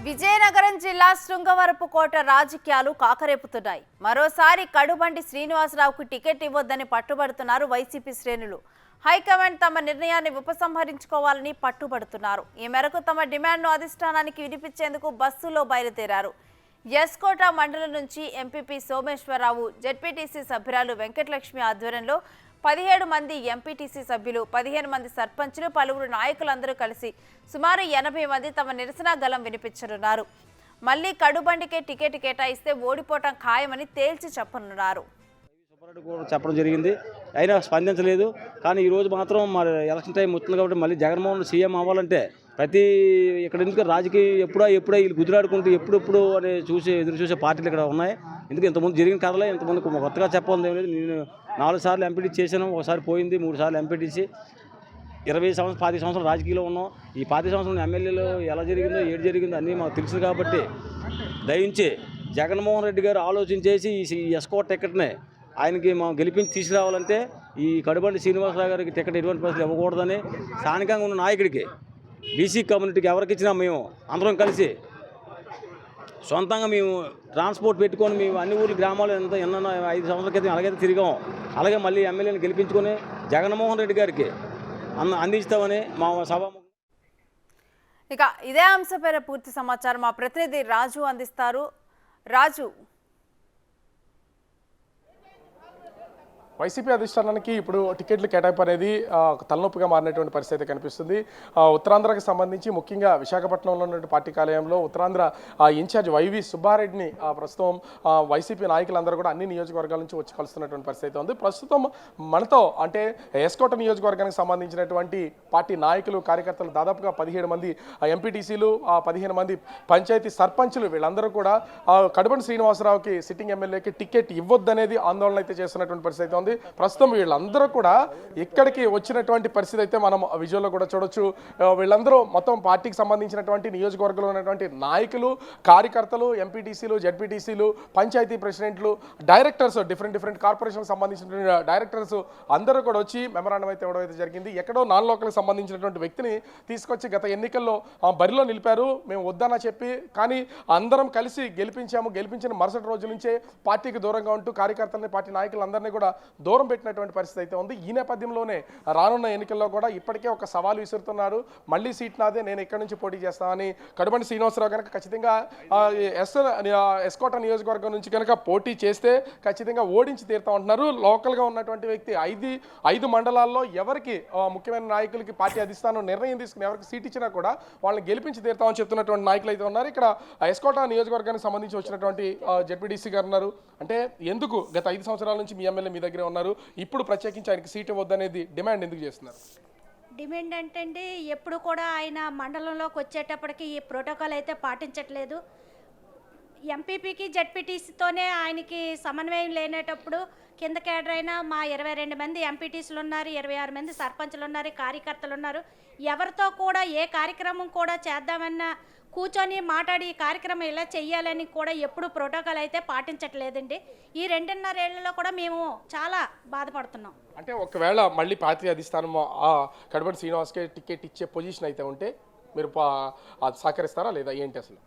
విజయనగరం జిల్లా శృంగవరపుకోట రాజకీయాలు కాకరేపుతున్నాయి. మరోసారి కడుబండి శ్రీనివాసరావుకు టికెట్ ఇవ్వొద్దని పట్టుబడుతున్నారు వైసీపీ శ్రేణులు. హైకమాండ్ తమ నిర్ణయాన్ని ఉపసంహరించుకోవాలని పట్టుబడుతున్నారు. ఈ మేరకు తమ డిమాండ్ను అధిష్టానానికి వినిపించేందుకు బస్సులో బయలుదేరారు. ఎస్కోట మండలం నుంచి ఎంపీపీ సోమేశ్వరరావు, జెడ్పీటీసీ సభ్యురాలు వెంకటలక్ష్మి ఆధ్వర్యంలో 17 మంది ఎంపీటీసీ సభ్యులు, 15 మంది సర్పంచులు, పలువురు నాయకులందరూ కలిసి సుమారు 80 మంది తమ నిరసన గలం వినిపించనున్నారు. మళ్లీ కడుబండికే టికెట్ కేటాయిస్తే ఓడిపోవటం ఖాయమని తేల్చి చెప్పనున్నారు. చెప్పడం జరిగింది, అయినా స్పందించలేదు. కానీ ఈరోజు మాత్రం మరి ఎలక్షన్ టైం వస్తుంది కాబట్టి మళ్ళీ జగన్మోహన్ సీఎం అవ్వాలంటే ప్రతి ఇక్కడ ఎందుకు రాజకీయం ఎప్పుడో వీళ్ళు గుజరాడుకుంటూ ఎప్పుడెప్పుడు అని ఎదురు చూసే పార్టీలు ఇక్కడ ఉన్నాయి. ఎందుకు ఇంతకుముందు జరిగిన కథలే, ఇంతమంది కొత్తగా చెప్పాలి లేదు. నేను 4 సార్లు ఎంపీటీ చేశాను, ఒకసారి పోయింది, 3 సార్లు ఎంపీటీసీ, 20 సంవత్సరాలు 25 సంవత్సరాలు రాజకీయంలో ఉన్నాం. ఈ 25 సంవత్సరాలు ఎమ్మెల్యేలు ఎలా జరిగిందో ఏడు జరిగిందో అన్నీ మాకు తెలుసు. కాబట్టి దయించి జగన్మోహన్ రెడ్డి గారు ఆలోచించేసి ఈ ఎస్కోట్ టికెట్ని ఆయనకి మనం గెలిపించి తీసుకురావాలంటే ఈ కడుబండి శ్రీనివాసరావు గారికి టికెట్ ఎటువంటి పరిస్థితులు ఇవ్వకూడదని స్థానికంగా ఉన్న నాయకుడికి, బీసీ కమ్యూనిటీకి ఎవరికి ఇచ్చినా మేము అందరం కలిసి సొంతంగా మేము ట్రాన్స్పోర్ట్ పెట్టుకొని మేము అన్ని ఊర్లు గ్రామాలు ఎన్నో 5 సంవత్సరాల క్రితం అలాగైతే తిరిగాం. అలాగే మళ్ళీ ఎమ్మెల్యేని గెలిపించుకొని జగన్మోహన్ రెడ్డి గారికి అందిస్తామని మా సభ. ఇక ఇదే అంశంపై పూర్తి సమాచారం మా ప్రతినిధి రాజు అందిస్తారు. రాజు, వైసీపీ అధిష్టానానికి ఇప్పుడు టికెట్లు కేటాయింపు అనేది తలనొప్పిగా మారినటువంటి పరిస్థితి కనిపిస్తుంది. ఉత్తరాంధ్రకి సంబంధించి ముఖ్యంగా విశాఖపట్నంలో ఉన్నటువంటి పార్టీ కార్యాలయంలో ఉత్తరాంధ్ర ఇన్ఛార్జ్ వైవి సుబ్బారెడ్డిని ప్రస్తుతం వైసీపీ నాయకులందరూ కూడా అన్ని నియోజకవర్గాల నుంచి వచ్చి కలుస్తున్నటువంటి పరిస్థితి ఉంది. ప్రస్తుతం మనతో అంటే ఎస్కోట నియోజకవర్గానికి సంబంధించినటువంటి పార్టీ నాయకులు, కార్యకర్తలు దాదాపుగా 17 మంది ఎంపీటీసీలు, 15 మంది పంచాయతీ సర్పంచులు వీళ్ళందరూ కూడా కడుబండి శ్రీనివాసరావుకి సిట్టింగ్ ఎమ్మెల్యేకి టికెట్ ఇవ్వొద్దనేది ఆందోళన అయితే చేస్తున్నటువంటి పరిస్థితి ఉంది. ప్రస్తుతం వీళ్ళందరూ కూడా ఇక్కడికి వచ్చినటువంటి పరిస్థితి అయితే మనం విజువల్లో కూడా చూడొచ్చు. వీళ్ళందరూ మొత్తం పార్టీకి సంబంధించినటువంటి నియోజకవర్గంలో ఉన్నటువంటి నాయకులు, కార్యకర్తలు, ఎంపీటీసీలు, జెడ్పీటీసీలు, పంచాయతీ ప్రెసిడెంట్లు, డైరెక్టర్స్, డిఫరెంట్ కార్పొరేషన్కి సంబంధించిన డైరెక్టర్స్ అందరూ కూడా వచ్చి మెమరాండం అయితే ఇవ్వడం అయితే జరిగింది. ఎక్కడో నాన్ లోకల్కి సంబంధించినటువంటి వ్యక్తిని తీసుకొచ్చి గత ఎన్నికల్లో బరిలో నిలిపారు, మేము వద్దన్నా చెప్పి, కానీ అందరం కలిసి గెలిపించిన మరుసటి రోజు నుంచే పార్టీకి దూరంగా ఉంటూ కార్యకర్తలని, పార్టీ నాయకులందరినీ కూడా దూరం పెట్టినటువంటి పరిస్థితి అయితే ఉంది. ఈ నేపథ్యంలోనే రానున్న ఎన్నికల్లో కూడా ఇప్పటికే ఒక సవాలు విసురుతున్నారు. మళ్ళీ సీట్ నాదే, నేను ఎక్కడి నుంచి పోటీ చేస్తామని. కడుబండి శ్రీనివాసరావు కనుక ఖచ్చితంగా ఎస్కోట నియోజకవర్గం నుంచి కనుక పోటీ చేస్తే ఖచ్చితంగా ఓడించి తీరుతా ఉంటున్నారు. లోకల్గా ఉన్నటువంటి వ్యక్తి 5 మండలాల్లో ఎవరికి ముఖ్యమైన నాయకులకి పార్టీ అధిష్టానం నిర్ణయం తీసుకుని ఎవరికి సీట్ ఇచ్చినా కూడా వాళ్ళని గెలిపించి తీరుతామని చెప్తున్నటువంటి నాయకులు అయితే ఉన్నారు. ఇక్కడ ఎస్కోట నియోజకవర్గానికి సంబంధించి వచ్చినటువంటి జెడ్పీటీసీ గారు ఉన్నారు. అంటే ఎందుకు గత 5 సంవత్సరాల నుంచి మీ ఎమ్మెల్యే మీ దగ్గరే ఉన్నారు, ఇప్పుడు ప్రత్యేకించి ఆయనకి సీట్ ఇవ్వద్దనేది డిమాండ్ ఎందుకు చేస్తున్నారు? డిమాండ్ అంటే ఎప్పుడు కూడా ఆయన మండలంలోకి వచ్చేటప్పటికి ఈ ప్రోటోకాల్ అయితే పాటించట్లేదు. ఎంపీపీకి జెడ్పీటీసీతోనే ఆయనకి సమన్వయం లేనేటప్పుడు కింద కేడర్ అయినా మా 22 మంది ఎంపీటీసీలు ఉన్నారు, 26 మంది సర్పంచులు ఉన్నారు, కార్యకర్తలు ఉన్నారు. ఎవరితో కూడా ఏ కార్యక్రమం కూడా చేద్దామన్నా కూర్చొని మాట్లాడి ఈ కార్యక్రమం ఇలా చెయ్యాలని కూడా ఎప్పుడు ప్రోటోకాల్ అయితే పాటించట్లేదండి. ఈ 2.5 ఏళ్లలో కూడా మేము చాలా బాధపడుతున్నాం. అంటే ఒకవేళ మళ్ళీ పార్టీ అధిష్టానం కడుబండి శ్రీనివాస్కి టికెట్ ఇచ్చే పొజిషన్ అయితే ఉంటే మీరు సహకరిస్తారా లేదా ఏంటి? అసలు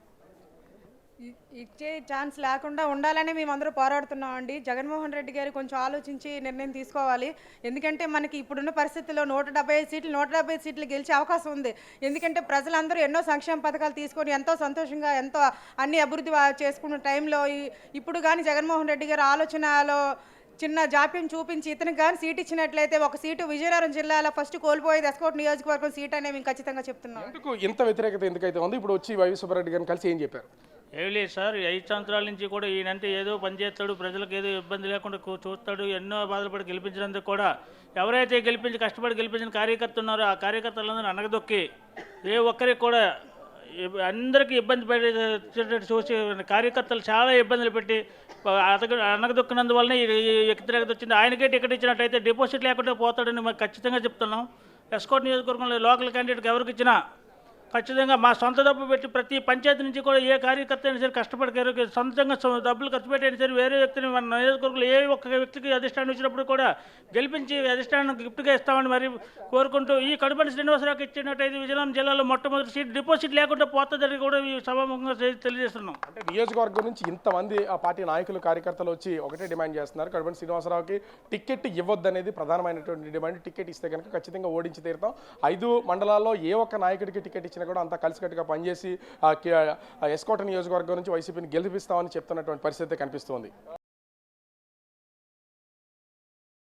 ఇచ్చే ఛాన్స్ లేకుండా ఉండాలని మేమందరూ పోరాడుతున్నామండి. జగన్మోహన్ రెడ్డి గారు కొంచెం ఆలోచించి నిర్ణయం తీసుకోవాలి. ఎందుకంటే మనకి ఇప్పుడున్న పరిస్థితుల్లో 170 సీట్లు గెలిచే అవకాశం ఉంది. ఎందుకంటే ప్రజలందరూ ఎన్నో సంక్షేమ పథకాలు తీసుకొని ఎంతో సంతోషంగా ఎంతో అన్ని అభివృద్ధి చేసుకున్న టైంలో ఇప్పుడు కానీ జగన్మోహన్ రెడ్డి గారు ఆలోచనలో చిన్న జాప్యం చూపించి ఇతనికి కానీ సీట్ ఇచ్చినట్లయితే ఒక సీటు విజయనగరం జిల్లాలో ఫస్ట్ కోల్పోయేది ఎస్కోట్ నియోజకవర్గం సీట్ అనే మేము ఖచ్చితంగా చెప్తున్నాం. ఎందుకు ఇంత వ్యతిరేకత ఎందుకైతే ఉంది? ఇప్పుడు వచ్చి వైవి సుబ్బారెడ్డి గారిని కలిసి ఏం చెప్పారు? ఏం లేదు సార్, 5 సంవత్సరాల నుంచి కూడా ఈయనంటే ఏదో పనిచేస్తాడు, ప్రజలకు ఏదో ఇబ్బంది లేకుండా చూస్తాడు, ఎన్నో బాధపడి గెలిపించినందుకు కూడా ఎవరైతే కష్టపడి గెలిపించిన కార్యకర్త ఉన్నారో ఆ కార్యకర్తలందరూ అనగదొక్కి ఏ ఒక్కరికి కూడా అందరికీ ఇబ్బంది పెట్టేటట్టు చూసి కార్యకర్తలు చాలా ఇబ్బందులు పెట్టి అనగదొక్కినందువల్లనే వ్యతిరేకత వచ్చింది. ఆయనకే టికెట్ ఇచ్చినట్టయితే డిపాజిట్ లేకుండా పోతాడని మాకు ఖచ్చితంగా చెప్తున్నాం. ఎస్కోట్ నియోజకవర్గంలో లోకల్ క్యాండిడేట్కి ఎవరికి ఇచ్చినా ఖచ్చితంగా మా సొంత డబ్బు పెట్టి ప్రతి పంచాయతీ నుంచి కూడా ఏ కార్యకర్త అయినా సరే కష్టపడి సొంతంగా డబ్బులు ఖర్చు పెట్టైనా సరే వేరే వ్యక్తిని మన నియోజకవర్గంలో ఏ ఒక్క వ్యక్తికి అధిష్టానం ఇచ్చినప్పుడు కూడా గెలిపించి అధిష్టానం గిఫ్ట్గా ఇస్తామని మరి కోరుకుంటూ ఈ కడుపల్లి శ్రీనివాసరావుకి ఇచ్చినట్టయితే విజయనగరం జిల్లాలో మొట్టమొదటి సీట్ డిపాజిట్ లేకుండా పోతుందని కూడా ఈ సభాముఖంగా తెలియజేస్తున్నాం. అంటే నియోజకవర్గం నుంచి ఇంతమంది ఆ పార్టీ నాయకులు కార్యకర్తలు వచ్చి ఒకటే డిమాండ్ చేస్తున్నారు, కడుపల్లి శ్రీనివాసరావుకి టికెట్ ఇవ్వద్దనేది ప్రధానమైనటువంటి డిమాండ్. టికెట్ ఇస్తే కనుక ఖచ్చితంగా ఓడించి తీరుతాం. 5 మండలాల్లో ఏ ఒక్క నాయకుడికి టికెట్ ఇచ్చినా కూడా అంతా కలిసికట్టుగా పనిచేసి ఎస్కోట నియోజకవర్గం నుంచి వైసీపీని గెలిపిస్తామని చెప్తున్నటువంటి పరిస్థితి కనిపిస్తోంది.